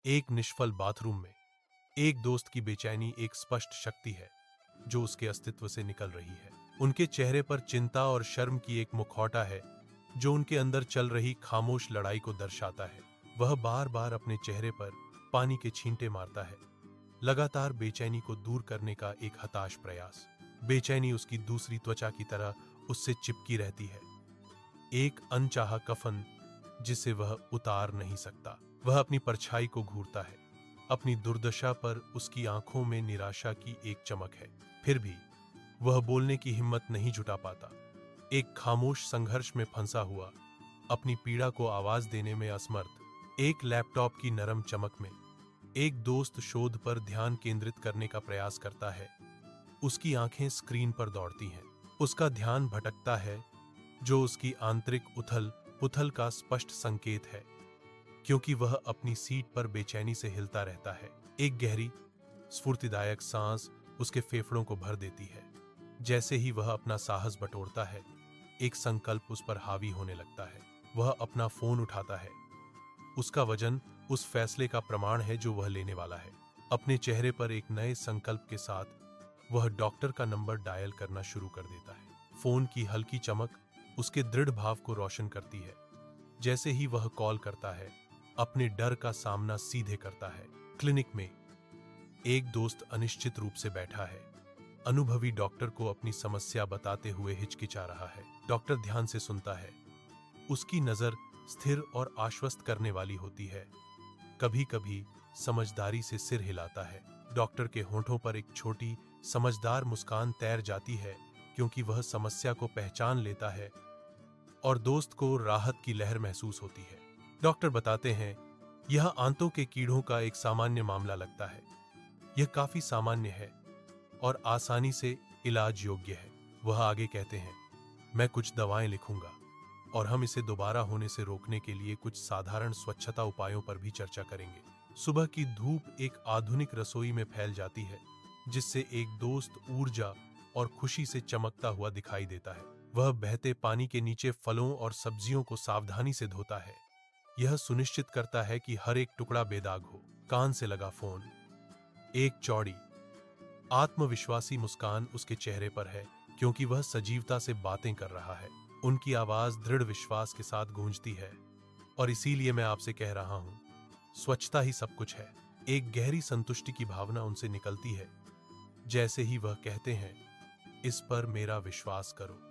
एक निष्फल बाथरूम में एक दोस्त की बेचैनी एक स्पष्ट शक्ति है जो उसके अस्तित्व से निकल रही है। उनके चेहरे पर चिंता और शर्म की एक मुखौटा है जो उनके अंदर चल रही खामोश लड़ाई को दर्शाता है। वह बार बार अपने चेहरे पर पानी के छींटे मारता है, लगातार बेचैनी को दूर करने का एक हताश प्रयास। बेचैनी उसकी दूसरी त्वचा की तरह उससे चिपकी रहती है, एक अनचाहा कफन जिसे वह उतार नहीं सकता। वह अपनी परछाई को घूरता है, अपनी दुर्दशा पर उसकी आंखों में निराशा की एक चमक है। फिर भी वह बोलने की हिम्मत नहीं जुटा पाता, एक खामोश संघर्ष में फंसा हुआ, अपनी पीड़ा को आवाज देने में असमर्थ। एक लैपटॉप की नरम चमक में एक दोस्त शोध पर ध्यान केंद्रित करने का प्रयास करता है। उसकी आंखें स्क्रीन पर दौड़ती हैं, उसका ध्यान भटकता है, जो उसकी आंतरिक उथल पुथल का स्पष्ट संकेत है, क्योंकि वह अपनी सीट पर बेचैनी से हिलता रहता है। एक गहरी स्फूर्तिदायक सांस उसके फेफड़ों को भर देती है। जैसे ही वह अपना साहस बटोरता है, एक संकल्प उस पर हावी होने लगता है। वह अपना फोन उठाता है। उसका वजन उस फैसले का प्रमाण है जो वह लेने वाला है। अपने चेहरे पर एक नए संकल्प के साथ वह डॉक्टर का नंबर डायल करना शुरू कर देता है। फोन की हल्की चमक उसके दृढ़ भाव को रोशन करती है। जैसे ही वह कॉल करता है, अपने डर का सामना सीधे करता है। क्लिनिक में एक दोस्त अनिश्चित रूप से बैठा है, अनुभवी डॉक्टर को अपनी समस्या बताते हुए हिचकिचा रहा है। डॉक्टर ध्यान से सुनता है, उसकी नजर स्थिर और आश्वस्त करने वाली होती है। कभी कभी समझदारी से सिर हिलाता है। डॉक्टर के होंठों पर एक छोटी समझदार मुस्कान तैर जाती है, क्योंकि वह समस्या को पहचान लेता है और दोस्त को राहत की लहर महसूस होती है। डॉक्टर बताते हैं, यह आंतों के कीड़ों का एक सामान्य मामला लगता है। यह काफी सामान्य है और आसानी से इलाज योग्य है। वह आगे कहते हैं, मैं कुछ दवाएं लिखूंगा और हम इसे दोबारा होने से रोकने के लिए कुछ साधारण स्वच्छता उपायों पर भी चर्चा करेंगे। सुबह की धूप एक आधुनिक रसोई में फैल जाती है, जिससे एक दोस्त ऊर्जा और खुशी से चमकता हुआ दिखाई देता है। वह बहते पानी के नीचे फलों और सब्जियों को सावधानी से धोता है, यह सुनिश्चित करता है कि हर एक टुकड़ा बेदाग हो। कान से लगा फोन, एक चौड़ी आत्मविश्वासी मुस्कान उसके चेहरे पर है, क्योंकि वह सजीवता से बातें कर रहा है। उनकी आवाज दृढ़ विश्वास के साथ गूंजती है, और इसीलिए मैं आपसे कह रहा हूं, स्वच्छता ही सब कुछ है। एक गहरी संतुष्टि की भावना उनसे निकलती है, जैसे ही वह कहते हैं, इस पर मेरा विश्वास करो।